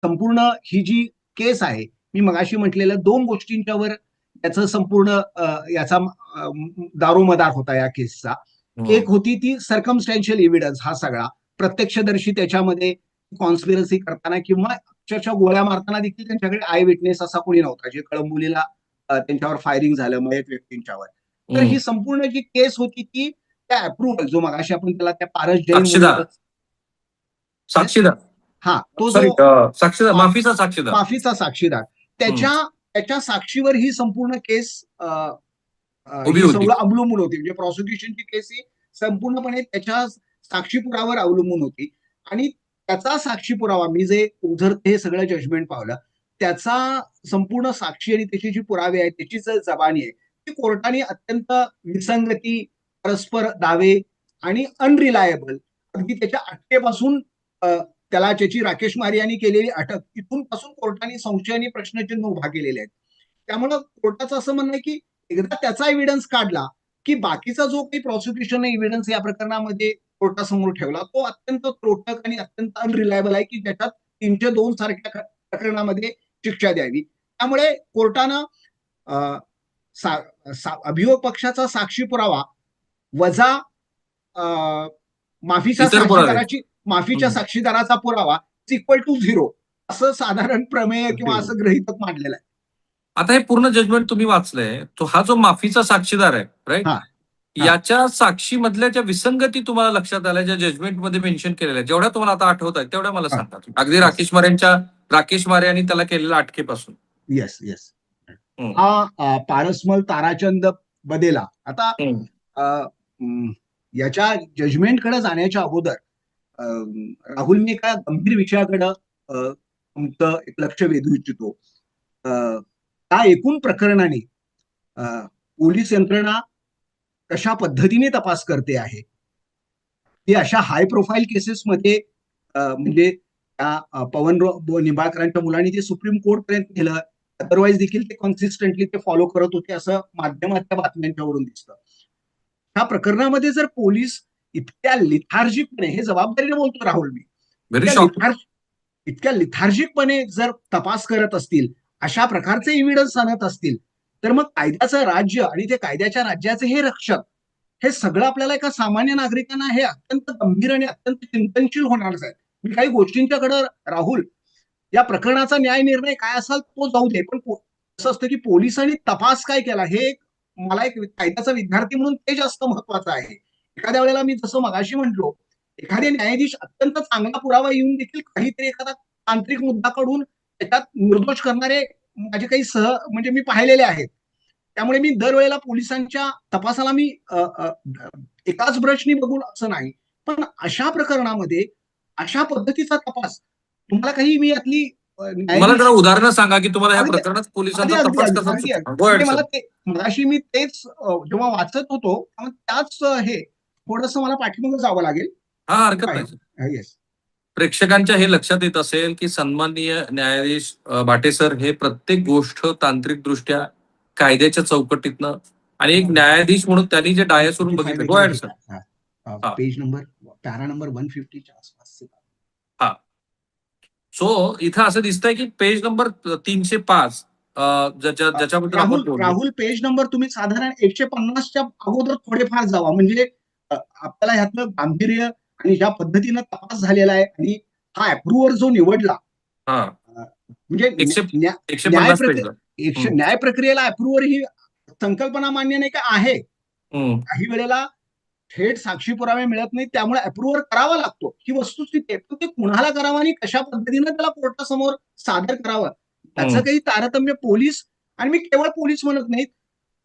संपूर्ण ही जी केस आहे, मी मगाशी म्हटलेल्या दोन गोष्टींच्यावर त्याचं संपूर्ण याचा दारोमदार होता या केसचा. एक होती ती सर्कमस्टॅन्शियल एव्हिडन्स, हा सगळा प्रत्यक्षदर्शी त्याच्यामध्ये कॉन्स्पिरसी करताना किंवा अक्षरशः गोळ्या मारताना देखील त्यांच्याकडे आय विटनेस असा कोणी नव्हता, जे कळंबोलीला त्यांच्यावर फायरिंग झालं मयत व्यक्तींच्यावर. तर ही संपूर्ण जी केस होती ती त्या अप्रुव्हल, जो मगाशी आपण त्याला त्या पारस जैन साक्षीदार साक्षीदार हा, तो सॉरी जो साक्षीदार माफीचा साक्षीदार माफीचा साक्षीदार, त्याच्या साक्षीवर ही संपूर्ण केस उभी ही होती. सगळं अवलंबून होती. म्हणजे प्रॉसिक्युशनची केस ही संपूर्णपणे त्याच्या साक्षीपुरावर अवलंबून होती. आणि त्याचा साक्षी पुरावा, मी जे उधर हे सगळं जजमेंट पावलं, त्याचा संपूर्ण साक्षी आणि त्याची जी पुरावे आहेत, त्याची जी जबानी आहे, ती कोर्टाने अत्यंत विसंगती, परस्पर दावे आणि अनरिलायबल, अगदी त्याच्या अटकेपासून त्याला त्याची राकेश मारियानी केलेली अटक, तिथून पासून कोर्टाने संशय आणि प्रश्नचिन्ह उभा केलेले आहेत. त्यामुळं कोर्टाचं असं म्हणणं आहे की एकदा त्याचा एव्हिडन्स काढला की बाकीचा जो काही प्रॉसिक्युशन एव्हिडन्स या प्रकरणामध्ये कोर्टासमोर ठेवला, तो अत्यंत त्रोटक आणि अत्यंत अनरिलायबल आहे की ज्याच्यात 302 सारख्या प्रकरणामध्ये शिक्षा द्यावी. त्यामुळे कोर्टानं अभियोग पक्षाचा साक्षी पुरावा वजा माफीच्या साक्षीदाराचा पुरावा इक्वल टू 0 असं साधारण प्रमेय किंवा असं गृहीतक मांडलेलं आहे. आता हे पूर्ण जजमेंट तुम्ही वाचलंय, तो हा जो माफीचा साक्षीदार आहे, राईट, याच्या साक्षी मधल्या ज्या विसंगती तुम्हाला लक्षात आल्या, ज्या जजमेंटमध्ये मेन्शन केलेल्या, जेवढ्या तुम्हाला आता आठवत आहेत तेवढ्या मला सांगा. अगदी राकेश मारे यांनी त्याला केलेल्या अटकेपासून. Yes yes. हा पारसमल ताराचंद बदेला. आता याच्या जजमेंटकडे जाण्याच्या अगोदर राहुलने एका गंभीर विषयाकडे तुमचं लक्ष वेधू इच्छितो. त्या एकूण प्रकरणाने पोलीस यंत्रणा कशा पद्धतीने तपास करते आहे, ती अशा हाय प्रोफाईल केसेसमध्ये म्हणजे त्या पवन निंबाळकरांच्या मुलांनी ते सुप्रीम कोर्ट पर्यंत नेलं, अदरवाईज देखील ते कन्सिस्टंटली ते फॉलो करत होते असं माध्यमाच्या बातम्यांच्यावरून दिसतं. ह्या प्रकरणामध्ये जर पोलीस इतक्या लिथार्जिकपणे, हे जबाबदारीने बोलतो राहुल मी, इतक्या लिथार्जिकपणे जर तपास करत असतील, अशा प्रकारचे एव्हिडन्स आणत असतील, तर मग कायद्याचं राज्य आणि ते कायद्याच्या राज्याचे हे रक्षक, हे सगळं आपल्याला एका सामान्य नागरिकांना हे अत्यंत गंभीर आणि अत्यंत चिंतनशील होणारच आहे. मी काही गोष्टींच्याकडे राहुल, या प्रकरणाचा न्याय निर्णय काय असाल तो जाऊ दे, पण असं असतं की पोलिसांनी तपास काय केला, हे मला एक कायद्याचा विद्यार्थी म्हणून ते जास्त महत्वाचं आहे. एखाद्या वेळेला मी जसं मगाशी म्हटलो, एखादे न्यायाधीश अत्यंत चांगला पुरावा येऊन देखील काहीतरी एखादा तांत्रिक मुद्दा काढून त्याच्यात निर्दोष करणारे माझे काही म्हणजे मी पाहिलेले आहेत. त्यामुळे मी दरवेळेला पोलिसांच्या तपासाला मी एकाच ब्रशनी बघून असं नाही, पण अशा प्रकरणामध्ये अशा पद्धतीचा तपास तुम्हाला काही, मी यातली मला उदाहरणं सांगा की तुम्हाला या प्रकरणात पोलिसांचा तपास कसा. मला ते मगाशी मी तेच जेव्हा वाचत होतो त्याच हे थोडस मला पाठीमागे जावं लागेल. हा, हरकत नाही. येस. प्रेक्षकांच्या हे लक्षात येत असेल की सन्माननीय न्यायाधीश भाटे सर हे प्रत्येक गोष्ट तांत्रिक दृष्ट्या कायद्याच्या चौकटीतनं, आणि एक न्यायाधीश म्हणून त्यांनी जे डायसवरून बघितलं. Go ahead sir. Page number, para number 150च्या आसपास. हा, सो इथं असं दिसतंय की पेज नंबर 305 ज्याच्याबद्दल राहुल, पेज नंबर तुम्ही साधारण 150च्या अगोदर थोडेफार जावा, म्हणजे आपल्याला ह्यातलं गांभीर्य आणि ज्या पद्धतीनं तपास झालेला आहे आणि हा अप्रुव्हर जो निवडला, म्हणजे न्याय प्रक्रियेला अप्रुव्हर ही संकल्पना मान्य नाही का आहे. काही वेळेला थेट साक्षी पुरावे मिळत नाही, त्यामुळे अप्रुव्हर करावा लागतो ही वस्तुस्थिती आहे. पण ते कुणाला करावं आणि कशा पद्धतीनं त्याला कोर्टासमोर सादर करावं, त्याचं काही तारतम्य पोलीस, आणि मी केवळ पोलीस म्हणत नाहीत,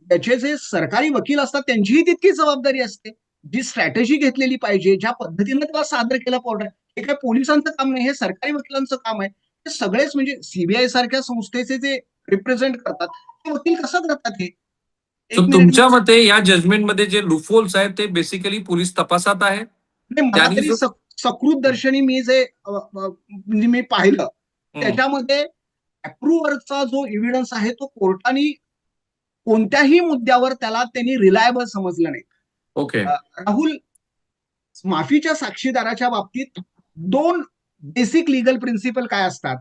त्याचे जे सरकारी वकील असतात त्यांचीही तितकी जबाबदारी असते. जी स्ट्रॅटेजी घेतलेली पाहिजे, ज्या पद्धतीनं त्याला सादर केलं कोर्टात, हे काय पोलिसांचं काम नाही, हे सरकारी वकिलांचं काम आहे. ते सगळेच, म्हणजे सीबीआय सारख्या संस्थेचे जे रिप्रेझेंट करतात ते वकील कसं करतात हे. तुमच्या मते या जजमेंटमध्ये जे लूफहोल्स आहेत ते बेसिकली पोलीस तपासात आहे. मला तरी सकृत दर्शनी मी जे म्हणजे मी पाहिलं त्याच्यामध्ये अप्रुव्हरचा जो एव्हिडन्स आहे तो कोर्टाने कोणत्याही मुद्द्यावर त्याला त्यांनी रिलायबल समजलं नाही. ओके राहुल, माफीच्या साक्षीदाराच्या बाबतीत दोन बेसिक लिगल प्रिन्सिपल काय असतात.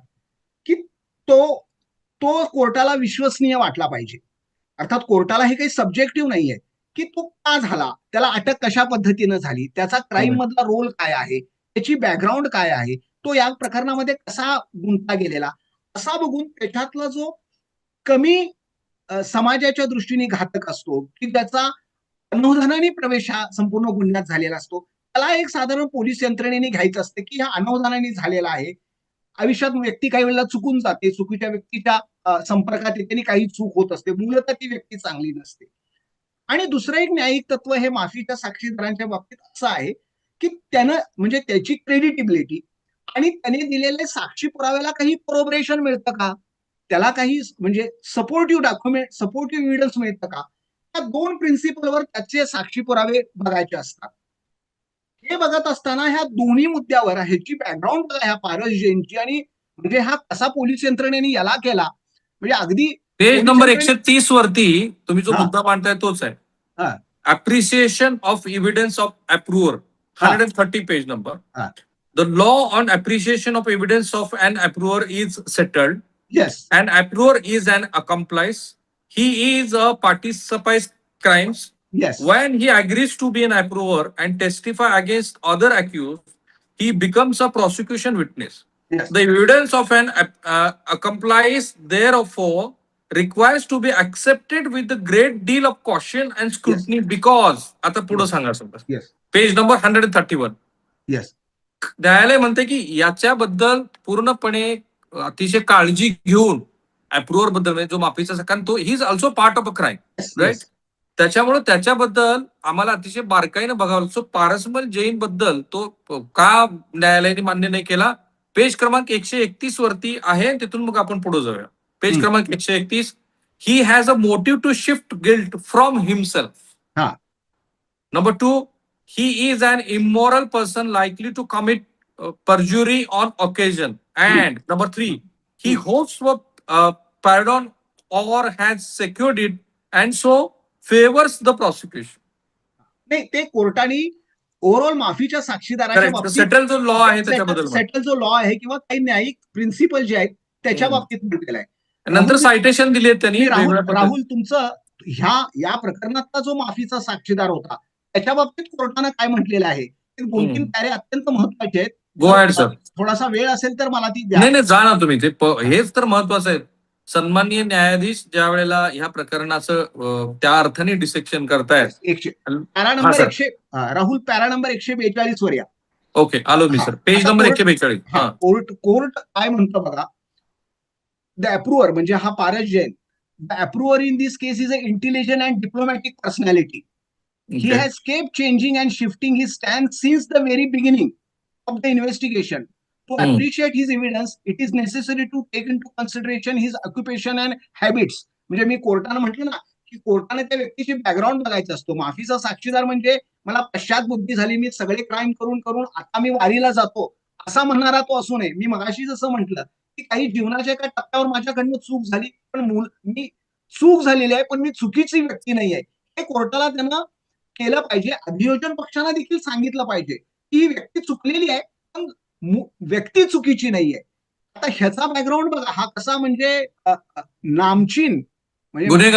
तो तो कोर्टाला विश्वसनीय वाटला पाहिजे. अर्थात कोर्टाला हे काही सब्जेक्टिव्ह नाहीये की तो का झाला, त्याला अटक कशा पद्धतीनं झाली, त्याचा क्राईम मधला रोल काय आहे, त्याची बॅकग्राऊंड काय आहे, तो या प्रकरणामध्ये कसा गुंतला गेलेला, असा बघून त्याच्यातला जो कमी समाजाच्या दृष्टीने घातक असतो की त्याचा अनवधानाने प्रवेश हा संपूर्ण गुन्ह्यात झालेला असतो, त्याला एक साधारण पोलीस यंत्रणेने घ्यायचं असतं की हा अनवधानाने झालेला आहे. आयुष्यात व्यक्ती काही वेळेला चुकून जाते, चुकीच्या व्यक्तीच्या संपर्कात येते आणि काही चूक होत असते, मूलतः ती व्यक्ती चांगली नसते. आणि दुसरं एक न्यायिक तत्व हे माफीच्या साक्षीदारांच्या बाबतीत असं आहे की त्यानं म्हणजे त्याची क्रेडिटिबिलिटी आणि त्याने दिलेले साक्षी पुराव्याला काही कोरोबरेशन मिळतं का, त्याला काही म्हणजे सपोर्टिव्ह डॉक्युमेंट, सपोर्टिव्ह एव्हिडन्स मिळतं का, या दोन प्रिन्सिपलवर त्याचे साक्षी पुरावे बघायचे असतात. हे बघत असताना ह्या दोन्ही मुद्द्यावर ह्याची बॅकग्राऊंड बघा, ह्या पारस जैनची, आणि म्हणजे हा कसा पोलीस यंत्रणेने याला केला, म्हणजे अगदी पेज नंबर 130 वरती तुम्ही जो हा. मुद्दा मांडताय तोच आहे. हा. Appreciation of evidence of approver, 130 page number. हा. The law on appreciation of evidence of an approver is settled. Yes. An approver is an accomplice. He is a participant crimes. Yes. When he agrees to be an approver and testify against other accused, he becomes a prosecution witness. Yes. The evidence of an accomplice, therefore, requires to be accepted with a great deal of caution and scrutiny because, आता पुढे सांगा sir. Yes. Page number 131. Yes. न्यायालय म्हणते की याच्याबद्दल पूर्णपणे अतिशय काळजी घेऊन अप्रूव्हर बद्दल म्हणजे जो माफीचा, कारण तो he is also part of a crime, right. त्याच्यामुळे त्याच्याबद्दल आम्हाला अतिशय बारकाईनं बघावं लागतो. पारसमल जैन बद्दल तो का न्यायालयाने मान्य नाही केला, पेज क्रमांक 131 वरती आहे, तिथून मग आपण पुढे जाऊया. पेज क्रमांक 131. He has a motive to shift guilt from himself. Number 2, he is an immoral person likely to commit perjury on occasion. And number 3, he hopes for pardon or has secured it and so favors the prosecution. नाही, ते कोर्टाने overall माफीच्या साक्षीदाराच्या बाबतीत settle जो law आहे त्याच्याबद्दल, settle जो law आहे किंवा काही न्यायिक प्रिन्सिपल जे आहेत त्याच्या बाबतीत म्हटलेलं आहे. नंतर सायटेशन दिली आहेत त्यांनी. राहुल तुमचं या प्रकरणातला जो माफीचा साक्षीदार होता त्याच्या बाबतीत कोर्टानं काय म्हटलेलं आहे, 2-3 पॅरे अत्यंत महत्वाचे आहेत. गो अहेड सर. थोडासा वेळ असेल तर मला ती द्या. नाही जा ना तुम्ही, ते हेच तर महत्वाचं आहे. सन्माननीय न्यायाधीश ज्या वेळेला ह्या प्रकरणाचं त्या अर्थाने डिसेक्शन करतायत. Para number 100, Rahul para number 142 वर या. ओके, आलो मी सर. Page number 142. कोर्ट काय म्हणतं बघा, द अप्रूव्हर म्हणजे हा Paras Jain, the approver in this case is a intelligent and diplomatic personality. He has kept changing and shifting his stance since the very beginning of the investigation. To appreciate his evidence, it is necessary to take into consideration his occupation and habits. म्हणजे मी कोर्टानं म्हटलं ना की कोर्टाने त्या व्यक्तीची background बघायचं असतो. माफीचा साक्षीदार म्हणजे मला पश्चात बुद्धी झाली, मी सगळे क्राईम करून करून आता मी वारीला जातो असा म्हणणारा तो असू नये. मी मगाशी जसं म्हटलं की काही जीवनाच्या एका टप्प्यावर माझ्याकडनं चूक झाली, पण मी चूक झालेली आहे पण मी चुकीची व्यक्ती नाही आहे, हे कोर्टाला त्यांना केलं पाहिजे. अभियोजन पक्षांना देखील सांगितलं पाहिजे की ही व्यक्ती चुकलेली आहे पण व्यक्ती चुकीची नाहीये. आता ह्याचा बॅकग्राऊंड बघा, हा कसा म्हणजे नामचीन म्हणजे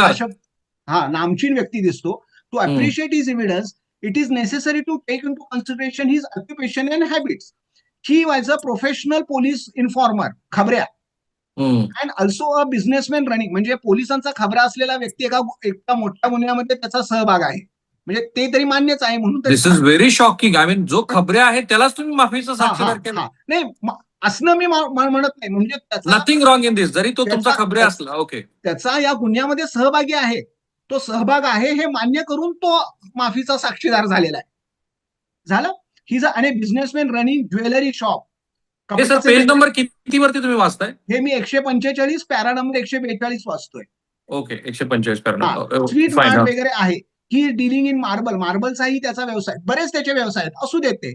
नामचीन व्यक्ती दिसतो. To appreciate his evidence it is necessary to take into consideration his occupation and habits. He was a professional police informer, खबऱ्या, and also a businessman running, म्हणजे पोलिसांचा खबरा असलेला व्यक्ती एका मोठ्या गुन्ह्यामध्ये त्याचा सहभाग आहे, म्हणजे ते तरी मान्यच आहे. म्हणून this is very shocking. I mean जो खबऱ्या आहे त्यालाच तुम्ही माफीचा साक्षीदार केला. नाही असणं मी म्हणत नाही, म्हणजे नथिंग रॉंग इन दिस, जरी तो तुमचा खबऱ्या असला. ओके, त्याचा या गुन्ह्यामध्ये सहभागी आहे, तो सहभाग आहे हे मान्य करून तो माफीचा साक्षीदार झालेला आहे. झालं. ही आणि businessman running jewellery shop. Sir page number किती वरती तुम्ही वाचताय? हे मी 145 पॅरा नंबर 142 वाचतोय. Okay, 145 para. स्वीट मार्ट वगैरे आहे. ही डीलिंग इन मार्बलचाही त्याचा व्यवसाय, बरेच त्याचे व्यवसाय आहेत, असू देते.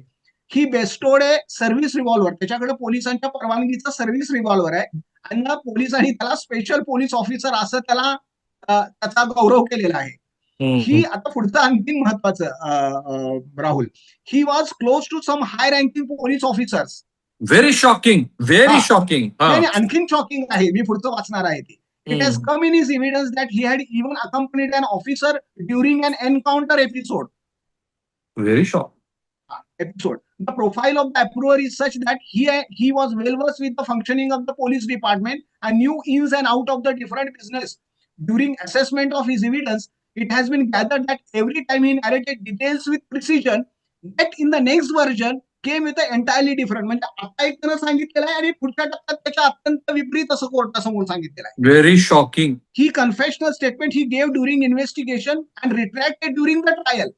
ही बेस्टोड आहे सर्व्हिस रिव्हॉल्वर, त्याच्याकडे पोलिसांच्या परवानगीचा सर्व्हिस रिव्हॉल्वर आहे आणि पोलिसांनी त्याला स्पेशल पोलीस ऑफिसर असं त्याचा गौरव केलेला आहे. ही आता पुढचं आणखी महत्वाचं Rahul, he was close to some high ranking police officers very shocking, very हा. शॉकिंग. नाही, आणखीन शॉकिंग आहे, मी पुढचं वाचणार आहे ते. It has come in his evidence that he had even accompanied an officer during an encounter episode. Very shock. Episode. The profile of the approver is such that he was well versed with the functioning of the police department and knew ins and out of the different business. During assessment of his evidence, it has been gathered that every time he narrated details with precision, that in the next version came with an entirely different. म्हणजे आता एक त्यानं सांगितलेलं आहे आणि पुढच्या टप्प्यात त्याच्या अत्यंत विपरीत असं कोर्टासमोर सांगितलेलं आहे. Very shocking. He confessed a statement he gave during investigation and retracted during the trial.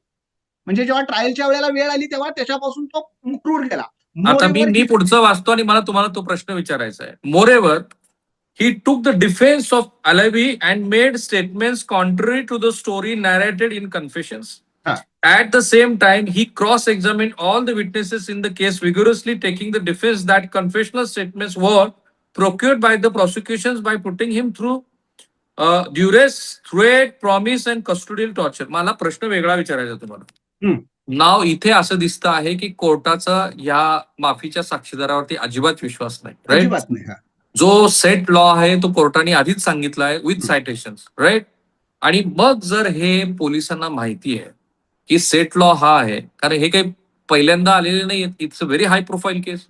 म्हणजे जेव्हा ट्रायलच्या वेळेला वेळ आली तेव्हा त्याच्यापासून तो मुकरूर गेला. आता मी पुढचं वाचतो आणि मला तुम्हाला तो प्रश्न विचारायचा आहे. Moreover he took the defense of Alavi and made statements contrary to the story narrated in confessions. At the same time, he cross-examined all the witnesses in the case vigorously, taking the defense that confessional statements were procured by the prosecutions by putting him through duress, threat, promise and custodial torture. मला प्रश्न वेगळा विचारायचा तुम्हाला. नाव इथे असं दिसतं आहे की कोर्टाचा या माफीच्या साक्षीदारावरती अजिबात विश्वास नाही. अजिबात नाही. जो सेट लॉ आहे तो कोर्टाने आधीच सांगितला आहे विथ सायटेशन्स. राईट. आणि मग जर हे पोलिसांना माहिती आहे की सेट लॉ हा आहे, कारण हे काही पहिल्यांदा आलेले नाही, it's a very high profile case.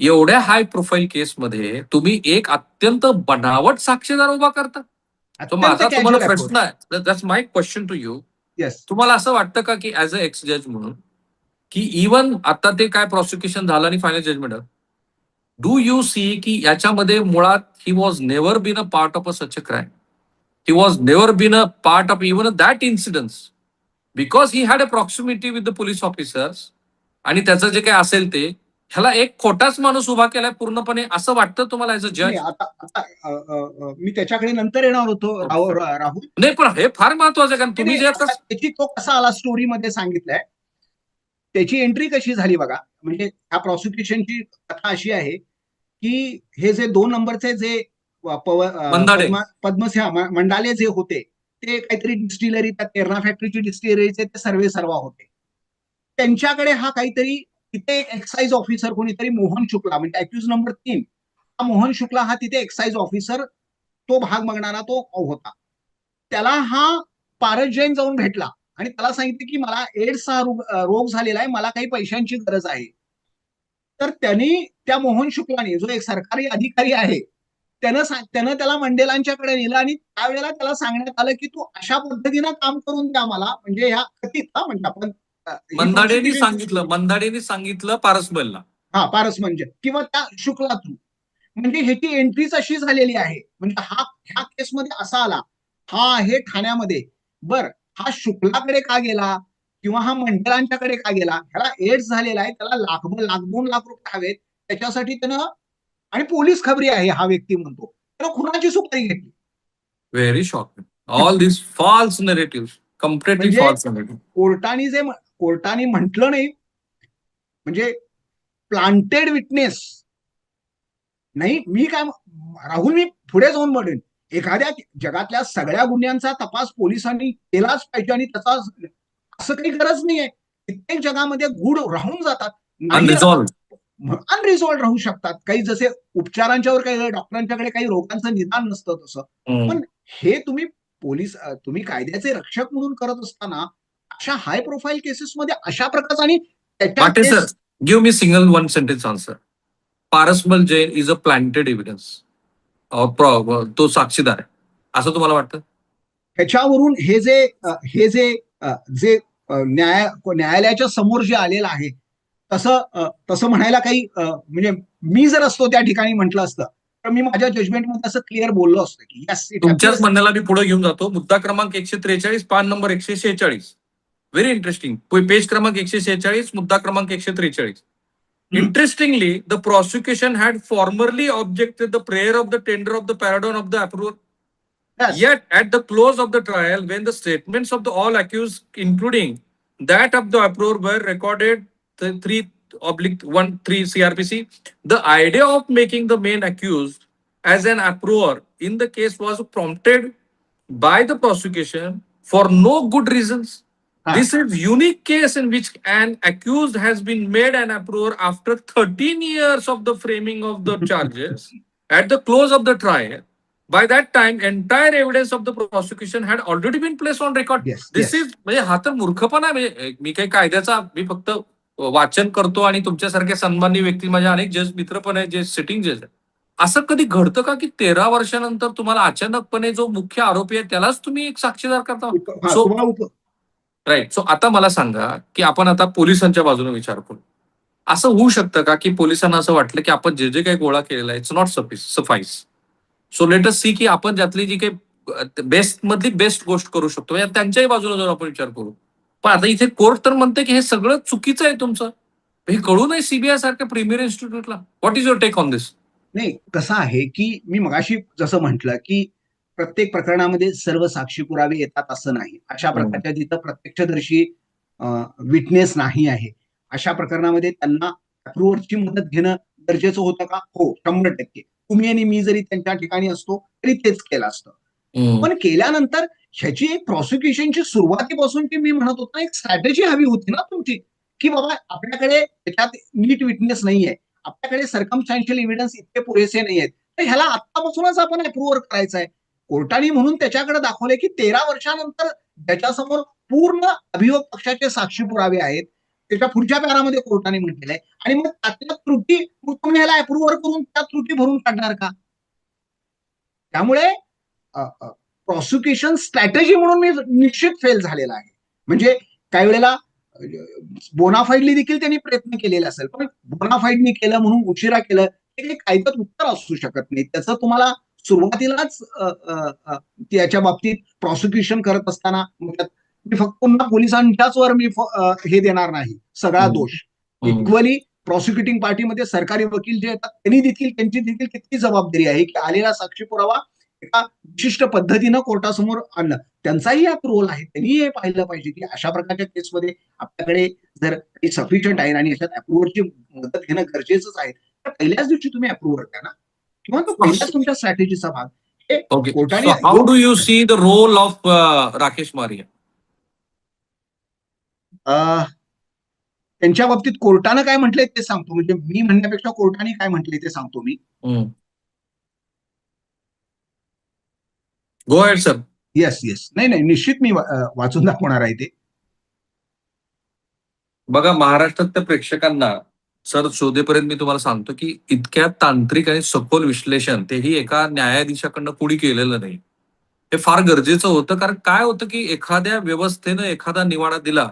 एवढ्या हाय प्रोफाईल केसमध्ये तुम्ही एक अत्यंत बनावट साक्षीदार उभा करता. तो माझा तुम्हाला प्रश्न आहे, that's my question to you. तुम्हाला असं वाटतं का की ऍज अ एक्स जज म्हणून की इव्हन आता ते काय प्रॉसिक्युशन झालं आणि final judgment, do you see की याच्यामध्ये मुळात he was never been a part of a such a crime, he was never been a part of even that incidence, because he had a proximity with the police officers, आणि त्याचं जे काय असेल ते ह्याला एक खोटाच माणूस उभा केलाय पूर्णपणे, असं वाटतं तुम्हाला ऍज अ जज? आता मी त्याच्याकडे नंतर येणार होतो राहुल. नाही, पण हे फार महत्वाचं आहे, कारण तुम्ही जे त्याची तो कसा आला स्टोरी मध्ये सांगितलंय, त्याची एंट्री कशी झाली बघा. म्हणजे ह्या प्रॉसिक्युशनची कथा अशी आहे की हे जे 2 नंबरचे जे पद्मसिंह मंडाले जे होते ते काहीतरी डिस्टिलरी, त्या केरना फॅक्टरीची डिस्टिलरीचे ते सर्वा होते. त्यांच्याकडे हा काहीतरी तिथे एक एक्साइज ऑफिसर कोणीतरी मोहन शुक्ला, म्हणजे अक्यूज नंबर 3, हा मोहन शुक्ला हा तिथे एक्साइज ऑफिसर, तो भाग मागणारा तो होता. त्याला हा पारस जैन जाऊन भेटला आणि त्याला सांगितलं की मला एड्स हा रोग झालेला आहे, मला काही पैशांची गरज आहे. तर त्यांनी त्या मोहन शुक्लाने, जो एक सरकारी अधिकारी आहे, त्यानं त्याला मंडेलांच्याकडे नेलं आणि त्यावेळेला त्याला सांगण्यात आलं की तू अशा पद्धतीनं काम करून द्या मला, म्हणजे ह्या कथित म्हणजे आपण मंदाडेनी सांगितलं पारसबलला, पारस म्हणजे किंवा त्या शुक्ला थ्रू, म्हणजे ह्याची एंट्रीच अशी झालेली आहे. म्हणजे ह्या केसमध्ये असा आला, हा आहे ठाण्यामध्ये, बर हा शुक्लाकडे का गेला किंवा हा मंडळांच्याकडे का गेला, ह्याला एड्स झालेला आहे, त्याला 2 लाख रुपये हवेत, त्याच्यासाठी त्यानं, आणि पोलीस खबरी आहे हा व्यक्ती म्हणतो, त्यानं खुनाची सुपारी घेतली. Very shocking. All this false narrative, completely false narrative. कोर्टाने म्हटलं नाही, म्हणजे प्लांटेड विटनेस नाही. मी काय राहुल, मी पुढे जाऊन म्हणेन, एखाद्या जगातल्या सगळ्या गुन्ह्यांचा तपास पोलिसांनी केलाच पाहिजे आणि त्याचा असं काही गरज नाहीये. कित्येक जगामध्ये गुढ राहून जातात, अनरिझॉल्ड राहू शकतात. काही जसे उपचारांच्यावर काही डॉक्टरांच्याकडे काही रोगांचं निदान नसतं तसं. पण हे तुम्ही कायद्याचे रक्षक म्हणून करत असताना अशा हाय प्रोफाईल केसेसमध्ये अशा प्रकारचा, आणि sir give me single one sentence answer. पारसबल Jain is a planted evidence, तो साक्षीदार आहे असं तुम्हाला वाटतं? ह्याच्यावरून हे जे न्यायालयाच्या समोर जे आलेलं आहे, तसं म्हणायला काही, म्हणजे मी जर असतो त्या ठिकाणी म्हटलं असतं तर मी माझ्या जजमेंटमध्ये असं क्लिअर बोललो असतं की यस. तुमच्याच म्हणण्याला मी पुढे घेऊन जातो. मुद्दा क्रमांक 143, पान नंबर 146. Very interesting. पेज क्रमांक 146, मुद्दा क्रमांक 143. Interestingly, the prosecution had formerly objected the prayer of the tender of the pardon of the approver. Yes. Yet, at the close of the trial, when the statements of the all accused, including that of the approver, were recorded, the 3/13 CRPC, the idea of making the main accused as an approver in the case was prompted by the prosecution for no good reasons. This is unique case in which an accused has been made an approver after 13 years of the framing of the charges at the close of the trial. By that time, entire evidence of the prosecution had already been placed on record. Yes, This yes. is म्हणजे हा तर मूर्खपणा आहे. म्हणजे मी काही कायद्याचा मी फक्त वाचन करतो आणि तुमच्यासारख्या सन्माननीय व्यक्ती माझ्या अनेक जज मित्र पण आहेत जे सिटिंग जज आहेत. असं कधी घडतं का की 13 वर्षानंतर तुम्हाला अचानकपणे जो मुख्य आरोपी आहे त्यालाच तुम्ही एक साक्षीदार करता? हा, सो तुम्हाला राईट. सो आता मला सांगा की आपण आता पोलिसांच्या बाजूने विचार करू. असं होऊ शकतं का की पोलिसांना असं वाटलं की आपण जे जे काही गोळा केलेला आहे इट्स नॉट सफाईस. सो लेट अस सी की आपण त्यातली जी काही बेस्ट मधली बेस्ट गोष्ट करू शकतो. म्हणजे त्यांच्याही बाजूने जाऊन आपण विचार करू. पण आता इथे कोर्ट तर म्हणते की हे सगळं चुकीचं आहे तुमचं. हे कळू नये सीबीआय सारख्या प्रीमियर इन्स्टिट्यूटला. What is your take on this? नाही, कसं आहे की मी मगाशी जसं म्हटलं की प्रत्येक प्रकरणामध्ये सर्व साक्षी पुरावे येतात असं नाही. अशा प्रकारच्या जिथं प्रत्यक्षदर्शी विटनेस नाही आहे अशा प्रकरणामध्ये त्यांना अप्रुव्हरची मदत घेणं गरजेचं होतं का? हो, 100%. तुम्ही आणि मी जरी त्यांच्या ठिकाणी असतो तरी तेच केलं असतं. पण केल्यानंतर ह्याची एक प्रॉसिक्युशनची सुरुवातीपासूनची मी म्हणत होतो एक स्ट्रॅटेजी हवी होती ना तुमची, की बाबा आपल्याकडे त्याच्यात नीट विटनेस नाहीये, आपल्याकडे सर्कमस्टॅन्शियल एव्हिडन्स इतके पुरेसे नाहीयेत, तर ह्याला आतापासूनच आपण अप्रुव्हर करायचं आहे. कोर्टाने म्हणून त्याच्याकडे दाखवले की 13 वर्षानंतर त्याच्यासमोर पूर्ण अभियोग पक्षाचे साक्षी पुरावे आहेत. त्याच्या पुढच्या पॅरामध्ये कोर्टाने म्हटलेलं आहे आणि मग त्यातल्या त्रुटी तुम्ही ह्याला अप्रुव्हर करून त्या त्रुटी भरून काढणार का? त्यामुळे प्रॉसिक्युशन स्ट्रॅटेजी म्हणून मी निश्चित फेल झालेला आहे. म्हणजे काही वेळेला बोनाफाईडली देखील त्यांनी प्रयत्न केलेले असेल, पण बोनाफाईडनी केलं म्हणून उशिरा केलं हे काही कायद्यात उत्तर असू शकत नाही. त्याचं तुम्हाला सुरुवातीलाच त्याच्या बाबतीत प्रॉसिक्युशन करत असताना मी फक्त पुन्हा पोलिसांच्याच वर मी हे देणार नाही सगळा दोष. इक्वली प्रॉसिक्युटिंग पार्टीमध्ये सरकारी वकील जे येतात त्यांनी देखील त्यांची देखील किती जबाबदारी आहे की आलेला साक्षी पुरावा एका विशिष्ट पद्धतीनं कोर्टासमोर आणणं. त्यांचाही यात रोल आहे. त्यांनी हे पाहिलं पाहिजे की अशा प्रकारच्या केसमध्ये आपल्याकडे जर सफिशियंट आहे आणि याच्यात अप्रुव्हरची मदत घेणं गरजेचंच आहे तर पहिल्याच दिवशी तुम्ही अप्रुव्हर द्या ना, किंवा तो पहिल्याच तुमच्या स्ट्रॅटेजीचा भाग. Okay. So how do you see the role of Rakesh Maria? त्यांच्या बाबतीत कोर्टानं काय म्हटलंय ते सांगतो. म्हणजे मी म्हणण्यापेक्षा कोर्टाने काय म्हटलंय ते सांगतो मी. Go ahead sir. Yes yes. नाही निश्चित मी वाचून दाखवणार आहे ते. बघा, महाराष्ट्रातल्या प्रेक्षकांना सर शोधेपर्यंत मी तुम्हाला सांगतो की इतक्या तांत्रिक आणि सखोल विश्लेषण तेही एका न्यायाधीशाकडनं कुणी केलेलं नाही. हे फार गरजेचं होतं. कारण काय होतं की एखाद्या व्यवस्थेनं एखादा निवाडा दिला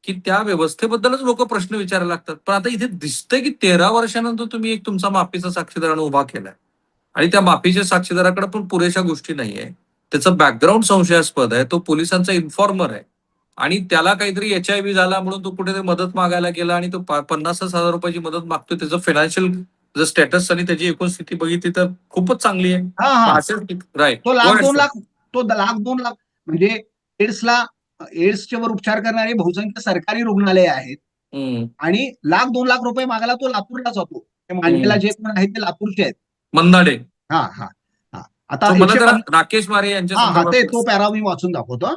की त्या व्यवस्थेबद्दलच लोक प्रश्न विचारायला लागतात. पण आता इथे दिसतंय की 13 वर्षानंतर तुम्ही एक तुमचा माफीचा साक्षीदारानं उभा केलाय आणि त्या माफीच्या साक्षीदाराकडे पण पुरेशा गोष्टी नाहीये. त्याचं बॅकग्राऊंड संशयास्पद आहे. तो पोलिसांचा इन्फॉर्मर आहे आणि त्याला काहीतरी HIV झाला म्हणून तो कुठेतरी मदत मागायला गेला आणि तो 50,000 रुपयाची मदत मागतोय. त्याचं फायनान्शियल स्टेटस आणि त्याची एकूण स्थिती बघितली तर खूपच चांगली आहे. राईट. तो लाख 2 लाख म्हणजे एड्सच्या वर उपचार करणारे बहुसंख्य सरकारी रुग्णालय आहेत आणि 1,00,000-2,00,000 रुपये मागायला तो लातूरला जातो. मांडलेला जे कोण आहेत ते लातूरचे आहेत. मंदाडे. हा हा हा. आता राकेश मारे यांच्या तो पॅरा मी वाचून दाखवतो.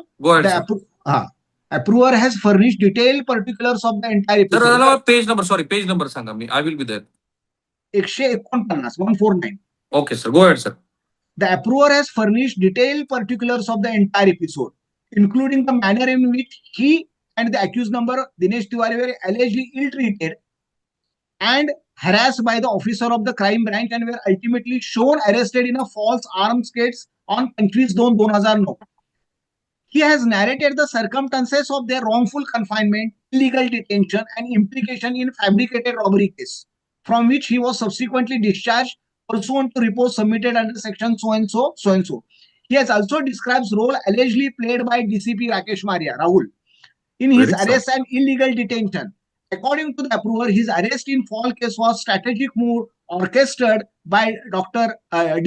Approver has furnished detailed particulars of the entire episode. Page number सांगा. मी I will be there. 149 149. Okay, sir. Go ahead, sir. The approver has furnished detailed particulars of the entire episode, including the manner in which he and the accused number Dinesh Tiwari were allegedly ill-treated and harassed by the officer of the crime branch and were ultimately shown arrested in a false arms case on 25/2/2009. He has narrated the circumstances of their wrongful confinement, illegal detention, and implication in fabricated robbery case, from which he was subsequently discharged pursuant to reports submitted under section so and so. He has also described role allegedly played by DCP Rakesh Maria, Rahul, in his arrest and illegal detention. According to the approver, his arrest in fall case was strategic move orchestrated by Dr.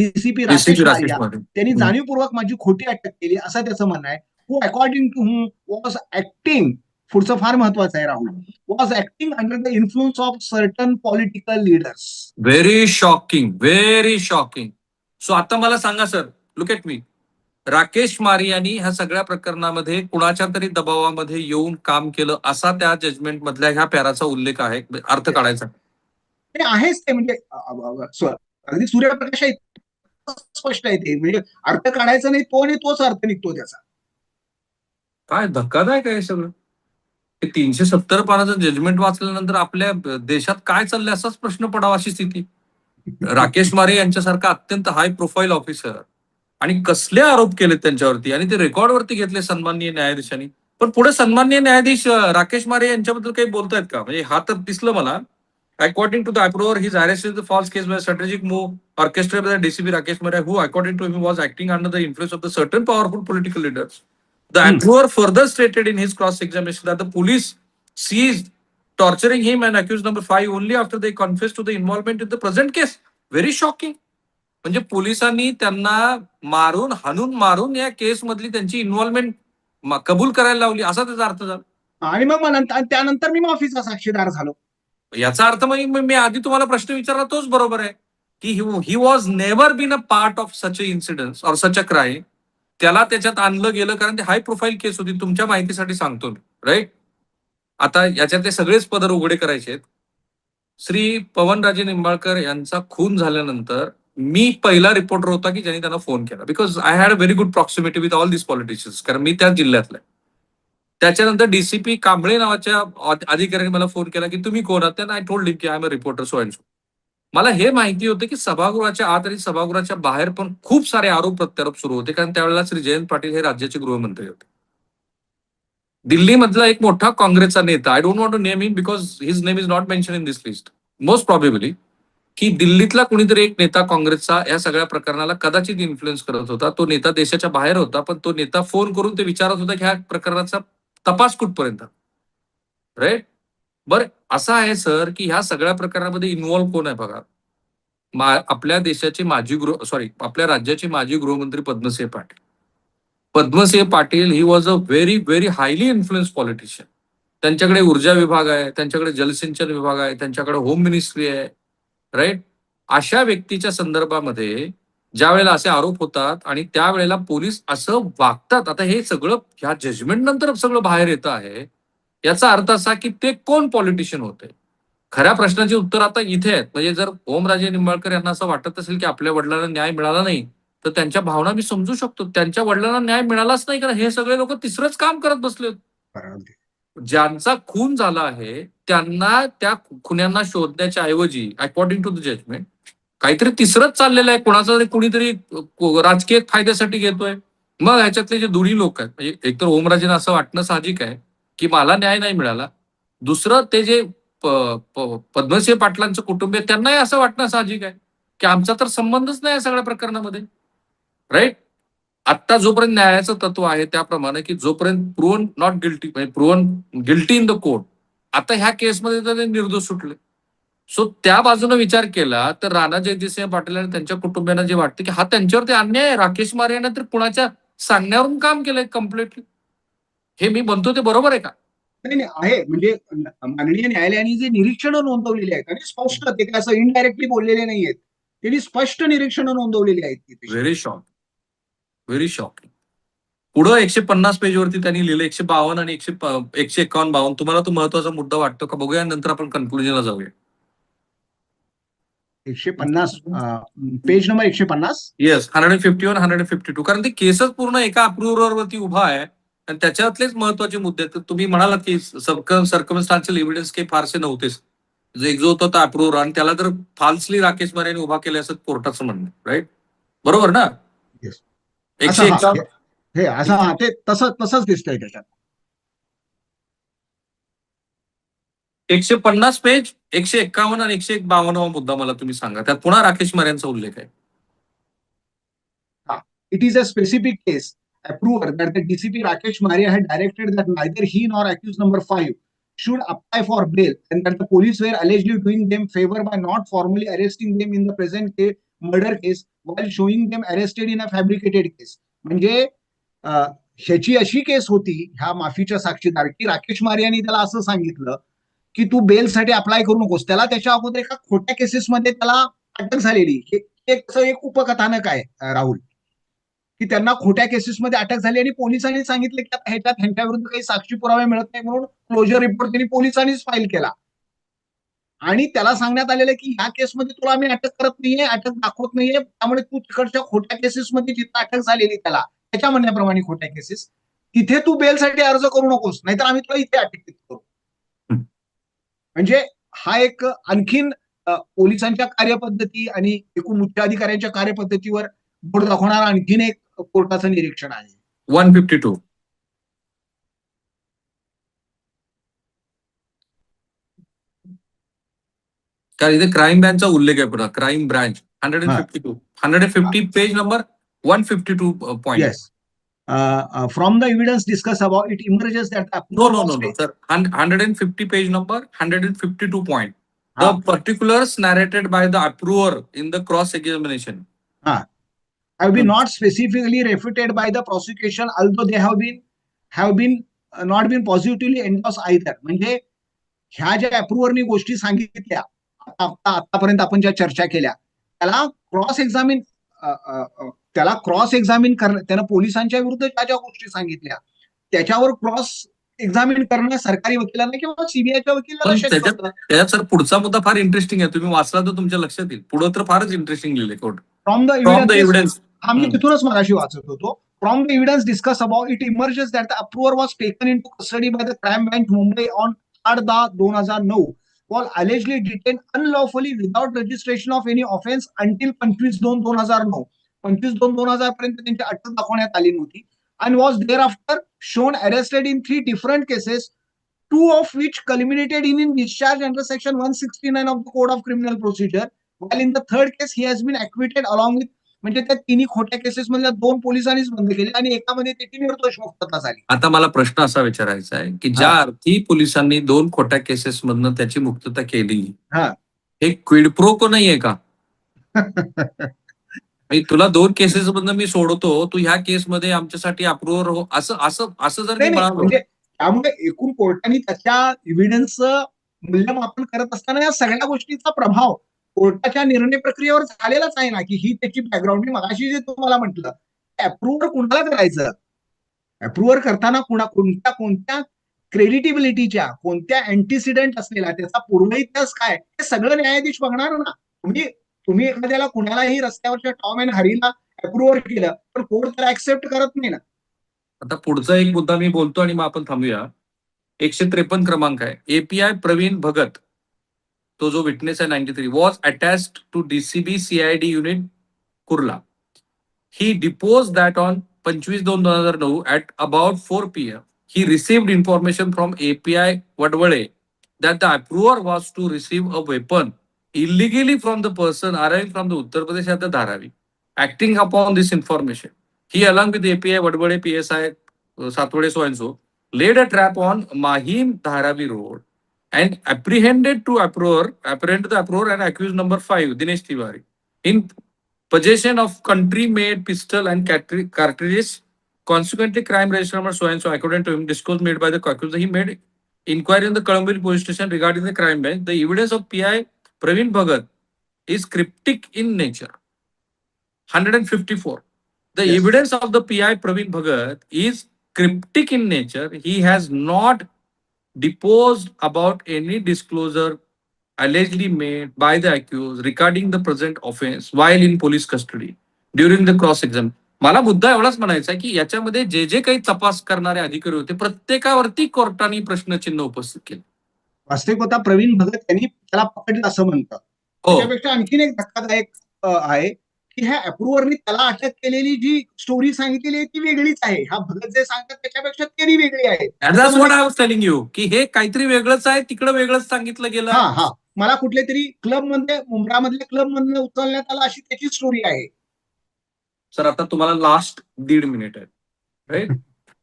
DCP Rakesh Maria. त्यांनी जाणीवपूर्वक माझी खोटी अटक केली असं त्याचं म्हणणं आहे. Who according to whom was acting, पुढचं फार महत्वाचं आहे Rahul, was acting under the influence of certain political leaders. Very shocking. So आता मला सांगा sir, look at me. Rakesh मारे यांनी ह्या सगळ्या प्रकरणामध्ये कुणाच्या तरी दबावामध्ये येऊन काम केलं असा त्या जजमेंट मधल्या ह्या पॅराचा उल्लेख आहे, अर्थ काढायचा. आहेच ते, म्हणजे अगदी सूर्यप्रकाश स्पष्ट आहे ते, म्हणजे अर्थ काढायचा नाही तो, आणि तोच अर्थ निघतो त्याचा. काय धक्कादायक आहे सगळं. 370 पानाचं जजमेंट वाचल्यानंतर आपल्या देशात काय चाललंय असाच प्रश्न पडावा अशी स्थिती. राकेश मारे यांच्यासारखा अत्यंत हाय प्रोफाईल ऑफिसर, आणि कसले आरोप केले त्यांच्यावरती, आणि ते रेकॉर्डवरती घेतले सन्माननीय न्यायाधीशांनी. पण पुढे सन्माननीय न्यायाधीश राकेश मारे यांच्याबद्दल काही बोलतायत का? म्हणजे हा तर दिसलं मला. According to the approver, his arrest is the false case by strategic move orchestrated by DCP Rakesh Mare, who according to him was acting under the influence of the certain powerful political leaders. The approver further stated in his cross-examination that the police seized torturing him and accused number 5 only after they confessed to the involvement in the present case. Very shocking. म्हणजे पोलिसांनी त्यांना मारून, हाणून मारून या केस मधली त्यांची involvement कबूल करायला लावली, असा त्याचा अर्थ झाला. आणि मग त्यानंतर मी माफीचा साक्षीदार झालो. याचा अर्थ मग मी आधी तुम्हाला प्रश्न विचारला तोच बरोबर आहे की ही was never been a part of such a incident or such a crime. त्याला त्याच्यात आणलं गेलं कारण ते हाय प्रोफाईल केस होती. तुमच्या माहितीसाठी सांगतो मी, राईट. आता याच्यातले सगळेच पदर उघडे करायचे आहेत. श्री पवनराजे निंबाळकर यांचा खून झाल्यानंतर मी पहिला रिपोर्टर होता की ज्यांनी त्यांना फोन केला, because I had a very good proximity with all this politicians, कारण मी त्याच जिल्ह्यातला. त्याच्यानंतर डीसीपी कांबळे नावाच्या अधिकाऱ्यांनी मला फोन केला की तुम्ही कोण आहात. आय टोल्ड हिम की I am a reporter so and so. मला हे माहिती होतं की सभागृहाच्या आत आणि सभागृहाच्या बाहेर पण खूप सारे आरोप प्रत्यारोप सुरू होते, कारण त्यावेळेला श्री जयंत पाटील हे राज्याचे गृहमंत्री होते. दिल्लीमधला एक मोठा काँग्रेसचा नेता, I don't want to name him because his name is not mention in this list, most probably, की दिल्लीतला कुणीतरी एक नेता काँग्रेसचा या सगळ्या प्रकरणाला कदाचित इन्फ्लुएन्स करत होता. तो नेता देशाच्या बाहेर होता, पण तो नेता फोन करून ते विचारत होता की ह्या प्रकरणाचा तपास कुठपर्यंत, राईट. बरं, असं आहे सर की ह्या सगळ्या प्रकरणामध्ये इन्व्हॉल्व्ह कोण आहे बघा. आपल्या देशाचे आपल्या राज्याचे माजी गृहमंत्री Padamsinh Patil. Padamsinh Patil he was a very very highly influence politician. त्यांच्याकडे ऊर्जा विभाग आहे, त्यांच्याकडे जलसिंचन विभाग आहे, त्यांच्याकडे होम मिनिस्ट्री आहे, राईट. अशा व्यक्तीच्या संदर्भामध्ये ज्या वेळेला असे आरोप होतात आणि त्यावेळेला पोलीस असं वागतात, आता हे सगळं ह्या जजमेंट नंतर सगळं बाहेर येतं आहे, याचा अर्थ असा की ते कोण पॉलिटिशियन होते. खऱ्या प्रश्नाचे उत्तर आता इथे आहेत. म्हणजे जर ओमराजे निंबाळकर यांना असं वाटत असेल की आपल्या वडिलांना न्याय मिळाला नाही, तर त्यांच्या भावना मी समजू शकतो. त्यांच्या वडिलांना न्याय मिळालाच नाही, कारण हे सगळे लोक तिसरंच काम करत बसले. ज्यांचा खून झाला आहे त्यांना त्या खुन्यांना शोधण्याच्या ऐवजी अकॉर्डिंग टू द जजमेंट काहीतरी तिसरंच चाललेलं आहे. कोणाचा कुणीतरी राजकीय फायद्यासाठी घेतोय. मग ह्याच्यातले जे दोन्ही लोक आहेत, म्हणजे एकतर ओमराजेंना असं वाटणं साहजिक आहे की मला न्याय नाही मिळाला. दुसरं ते जे पद्मसिंह पाटलांचं कुटुंब आहे त्यांनाही असं वाटणं साहजिक आहे की आमचा तर संबंधच नाही या सगळ्या प्रकरणामध्ये, राईट. आत्ता जोपर्यंत न्यायाचं तत्व आहे त्याप्रमाणे की जोपर्यंत प्रूव्हन नॉट गिल्टी, म्हणजे proven guilty in the court, आता ह्या केसमध्ये तर ते निर्दोष सुटले. सो त्या बाजूने विचार केला तर राणा जगजितसिंह पाटील आणि त्यांच्या कुटुंबियांना जे वाटते की हा त्यांच्यावरती अन्याय आहे, राकेश मारे यांना तर कुणाच्या सांगण्यावरून काम केलंय कम्प्लिटली, हे मी म्हणतो ते बरोबर आहे का? नाही आहे, म्हणजे माननीय न्यायालयाने जे निरीक्षणं नोंदवलेली आहेत आणि स्पष्ट, ते काय असं इनडायरेक्टली बोललेले नाहीयेत, त्यांनी स्पष्ट निरीक्षणं नोंदवलेली आहेत. Very shock, very shocking. पुढं 150 पेजवरती त्यांनी लिहिलं, 152 आणि 151-52. तुम्हाला तो महत्वाचा मुद्दा वाटतो का? बघूया, नंतर आपण कन्क्लुजनला जाऊया. 150 पेज नंबर 150. येस, 151, 152. कारण ती केसच पूर्ण एका अप्रुव्हरवरती उभा आहे आणि त्याच्यातलेच महत्वाचे मुद्दे आहेत. तुम्ही म्हणालात की सर्कमस्टान्शियल एव्हिडन्स काही फारसे नव्हतेच. एक जो होता अप्रुव्हर, आणि त्याला तर फाल्सली राकेश मारे यांनी उभा केले असं कोर्टाचं म्हणणं, राईट. बरोबर ना? 151 हे असं ते तसंच दिसतंय त्याच्यात. 150 पेज, 151 आणि 152 मुद्दा मला तुम्ही सांगा. त्यात पुन्हा राकेश मारे यांचा उल्लेख आहे. It is a specific case, approver, that the DCP Rakesh Maria had directed that neither he nor accused number 5 should apply for bail, and that the police were allegedly doing them favor by not formally arresting them in the present murder case while showing them arrested in a fabricated case. म्हणजे ह्याची अशी केस होती ह्या माफीच्या साक्षीदार की राकेश मारियानी त्याला असं सांगितलं की तू बेलसाठी अप्लाय करू नकोस. त्याला त्याच्या अगोदर एका खोट्या केसेसमध्ये त्याला अटक झालेली. एक उपकथानक आहे राहुल. की त्यांना खोट्या केसेसमध्ये अटक झाली आणि पोलिसांनी सांगितलं की आता ह्याच्यात ह्यांच्याविरुद्ध काही साक्षी पुरावे मिळत नाही म्हणून क्लोजर रिपोर्ट त्यांनी पोलिसांनीच फाईल केला. आणि त्याला सांगण्यात आलेलं की ह्या केसमध्ये तुला आम्ही अटक करत नाहीये, अटक दाखवत नाहीये, त्यामुळे तू तिकडच्या खोट्या केसेसमध्ये जिथं अटक झालेली त्याच्या म्हणण्याप्रमाणे खोट्या केसेस, तिथे तू बेलसाठी अर्ज करू नकोस, नाहीतर आम्ही तुला इथे अटक करू. म्हणजे हा एक आणखीन पोलिसांच्या कार्यपद्धती आणि एकूण उच्च अधिकाऱ्यांच्या कार्यपद्धतीवर बोट दाखवणारा आणखीन एक कोर्टाचं निरीक्षण आहे. 152 कारण इथे क्राईम ब्रँचचा उल्लेख आहे पुन्हा. Crime branch 150 page number 152 point. Yes. From the evidence discussed above, it emerges that No, sir. 150 page number 152 point. The particulars narrated by the approver in the cross examination have been not specifically refuted by the prosecution, although they have been not been positively endorsed either. म्हणजे ह्या ज्या अप्रुव्हरनी गोष्टी सांगितल्या आतापर्यंत आपण ज्या चर्चा केल्या त्याला क्रॉस एक्झामिन करणं, त्यानं पोलिसांच्या विरुद्ध ज्या ज्या गोष्टी सांगितल्या त्याच्यावर क्रॉस एक्झामिन करणं सरकारी वकिलांना किंवा सीबीआयच्या वकिलांना. त्याच्यात सर पुढचा मुद्दा फार इंटरेस्टिंग आहे. तुम्ही वाचला तर तुमच्या लक्षात येईल. पुढे तर फारच इंटरेस्टिंग लिहिले कोर्ट. फ्रॉम द एव्हिडन्स आम्ही तिथूनच मगाशी वाचत होतो. From the evidence discuss about it emerges that the approver was taken into custody by the crime branch Mumbai on 8/10/2009 was allegedly detained unlawfully without registration of any offense until 25/2/2009. 25/2/2000 पर्यंत त्यांची अटक दाखवण्यात आली नव्हती and was thereafter shown arrested in 3 different cases, 2 of which culminated in discharge under section 169 of the Code of Criminal Procedure, while in the third case he has been acquitted along with. म्हणजे त्या तिन्ही खोट्या cases मधल्या 2 पोलिसांनीच बंद केले आणि एकामध्ये त्याची निर्दोष मुक्तता झाली. आता मला प्रश्न असा विचारायचा आहे की ज्या अर्थी पोलिसांनी 2 खोट्या केसेस मधनं त्याची मुक्तता केली, हे क्विड प्रो को नाहीये का? तुला 2 केसेस मधनं मी सोडतो, तू ह्या केसमध्ये आमच्यासाठी अप्रुव्हर हो, असं जर मी म्हणालो. म्हणजे त्यामुळे एकूण कोर्टाने त्याच्या एव्हिडन्सचं मूल्यमापन करत असताना या सगळ्या गोष्टीचा प्रभाव कोर्टाच्या निर्णय प्रक्रियेवर झालेलाच आहे ना, की ही त्याची बॅकग्राऊंड. मी मगाशी जे तुम्हाला म्हटलं, अप्रुव्हर कुणाला करायचं, अप्रुव्हर करताना कोणत्या क्रेडिटिबिलिटीच्या, कोणत्या अँटीसिडेंट असलेला, त्याचा पूर्ण इतिहास काय, हे सगळं न्यायाधीश बघणार ना. तुम्ही एखाद्याला कुणालाही रस्त्यावरच्या टॉम अँड हरीला अप्रुव्हर केलं पण कोर्ट त्याला ऍक्सेप्ट करत नाही ना. आता पुढचा एक मुद्दा मी बोलतो आणि मग आपण थांबूया. 153 क्रमांक आहे. एपीआय प्रवीण भगत, तो जो विटनेस आहे 93, was attached to DCB CID unit Kurla. He depose that on 25/2/2009 at about 4 PM he received information from API Vadwale that the approver was to receive a weapon illegally from the person arriving from the Uttar Pradesh at the Dharavi. Acting upon this information, he along with API Vadwale PSI Satwade so and so laid a trap on Mahim Dharavi Road and apprehended the approver and accused number 5 Dinesh Tiwari in possession of country-made pistol and cartridges. Consequently, crime register number so and so, according to him, disclosed made by the accuser. He made inquiry in the Colombo police station regarding the crime bench. The evidence of PI Praveen Bhagat is cryptic in nature. 154. The evidence of the PI Praveen Bhagat is cryptic in nature. He has not deposed about any disclosure allegedly made by the accused regarding the present offense while in police custody during the cross exam. मला मुद्दा एवढाच म्हणायचा आहे की याच्यामध्ये जे जे काही तपास करणारे अधिकारी होते प्रत्येकावरती कोर्टाने प्रश्नचिन्ह उपस्थित केले. वास्तविकता प्रवीण भगत यांनी त्याला पकडलं असं म्हणतात. त्याच्यापेक्षा आणखीन एक धक्कादायक आहे की ह्या अप्रुव्हरनी त्याला अटक केलेली जी स्टोरी सांगितलेली आहे ती वेगळीच आहे. हा भगत जे सांगतात त्याच्यापेक्षा ती वेगळी आहे. That's what I was telling you की हे काहीतरी वेगळंच आहे, तिकडे वेगळंच सांगितलं गेलं. मला कुठल्या तरी क्लबमध्ये, मुंब्रामधल्या क्लबमधनं उचलण्यात आला अशी त्याची स्टोरी आहे. सर आता तुम्हाला लास्ट 1.5 मिनिट आहे, राईट?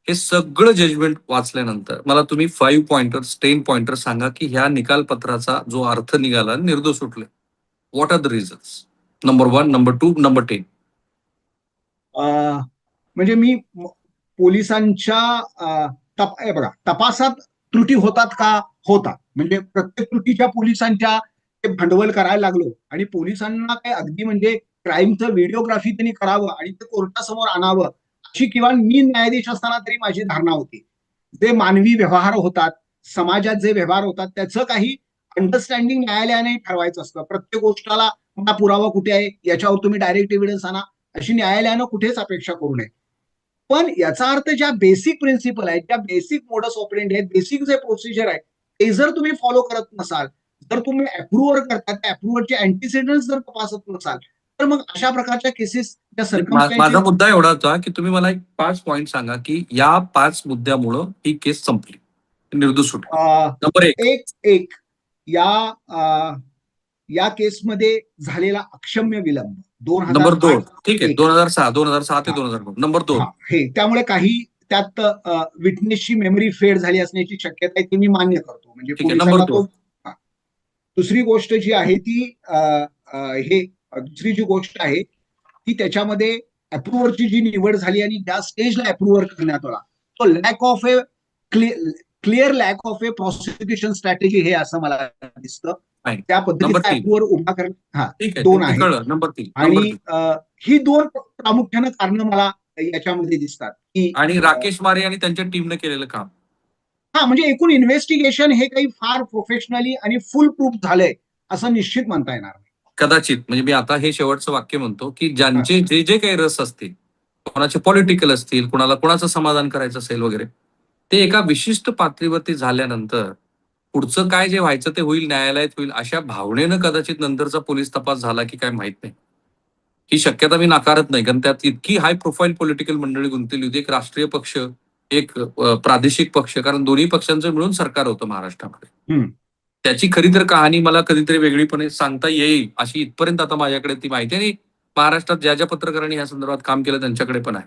हे सगळं जजमेंट वाचल्यानंतर मला तुम्ही 5 पॉइंटर्स 10 पॉइंटर्स सांगा की ह्या निकालपत्राचा जो अर्थ निघाला, निर्दोष सुटले. What are the reasons? Number 1, number 2, number 10. म्हणजे मी पोलिसांच्या बघा तपासात त्रुटी होतात का? होतात. म्हणजे प्रत्येक त्रुटीच्या पोलिसांच्या भांडवल करायला लागलो आणि पोलिसांना काय अगदी म्हणजे क्राईमचं व्हिडिओग्राफी त्यांनी करावं आणि ते कोर्टासमोर आणावं अशी किंवा मी न्यायाधीश असताना तरी माझी धारणा होती. जे मानवी व्यवहार होतात, समाजात जे व्यवहार होतात त्याचं काही अंडरस्टँडिंग न्यायालयाने ठरवायचं असतं. प्रत्येक गोष्टाला मला पुरावा कुठे आहे याच्यावर तुम्ही डायरेक्ट एव्हिडन्स आणा अशी न्यायालयानं कुठेच अपेक्षा करू नये. पण याचा अर्थ ज्या बेसिक प्रिन्सिपल आहेत, ज्या बेसिक मोडस ऑपरेंडी आहेत, बेसिक जे प्रोसिजर आहे ते जर तुम्ही फॉलो करत नसाल, जर तुम्ही अप्रुव्हर करता त्या अप्रुव्हरचे अँटीसिडंट्स जर तपासत नसाल, तर मग अशा प्रकारच्या केसेस त्या माझा मुद्दा एवढा होता की तुम्ही मला एक 5 पॉइंट सांगा की या 5 मुद्द्यामुळं ही केस संपली, निर्दोष सुटली. नंबर 1. एक या केसमध्ये झालेला अक्षम्य विलंब नंबर 2. ठीक आहे, 2006 ते 2009. नंबर 2. हे त्यामुळे काही त्यात विटनेसची मेमरी फेड झाली असण्याची शक्यता आहे ती मी मान्य करतो. म्हणजे पोलिसांना तो. दुसरी गोष्ट जी आहे ती दुसरी जी गोष्ट आहे ती त्याच्यामध्ये अप्रुव्हरची जी निवड झाली आणि ज्या स्टेजला अप्रुव्हर करण्यात आला तो lack of A clear lack of A prosecution strategy हे असं मला दिसतं. त्या पद्धतीचा अप्रुव्हर उभा करणं 2 आहे. नंबर 3 आणि ही 2 प्रामुख्यानं कारणं मला याच्यामध्ये दिसतात की आणि राकेश मारे आणि त्यांच्या टीमने केलेलं काम. म्हणजे एकूण इन्व्हेस्टिगेशन हे काही फार प्रोफेशनली आणि फुल प्रूफ झालंय असं निश्चित म्हणता येणार नाही. कदाचित म्हणजे मी आता हे शेवटचं वाक्य म्हणतो की ज्यांचे जे जे काही रस असतील, कोणाचे पॉलिटिकल असतील, कोणाला कोणाचं समाधान करायचं असेल वगैरे, ते एका विशिष्ट पातळीवरती झाल्यानंतर पुढचं काय जे व्हायचं ते होईल, न्यायालयात होईल अशा भावनेनं कदाचित नंतरचा पोलीस तपास झाला की काय माहित नाही. ही शक्यता मी नाकारत नाही, कारण त्यात इतकी हाय प्रोफाईल पॉलिटिकल मंडळी गुंतलेली होती. एक राष्ट्रीय पक्ष, एक प्रादेशिक पक्ष, कारण दोन्ही पक्षांचं मिळून सरकार होतं महाराष्ट्रामध्ये. त्याची खरी तर कहाणी मला कधीतरी वेगळीपणे सांगता येईल अशी इथपर्यंत आता माझ्याकडे ती माहिती आहे आणि महाराष्ट्रात ज्या ज्या पत्रकारांनी या संदर्भात काम केलं त्यांच्याकडे पण आहे.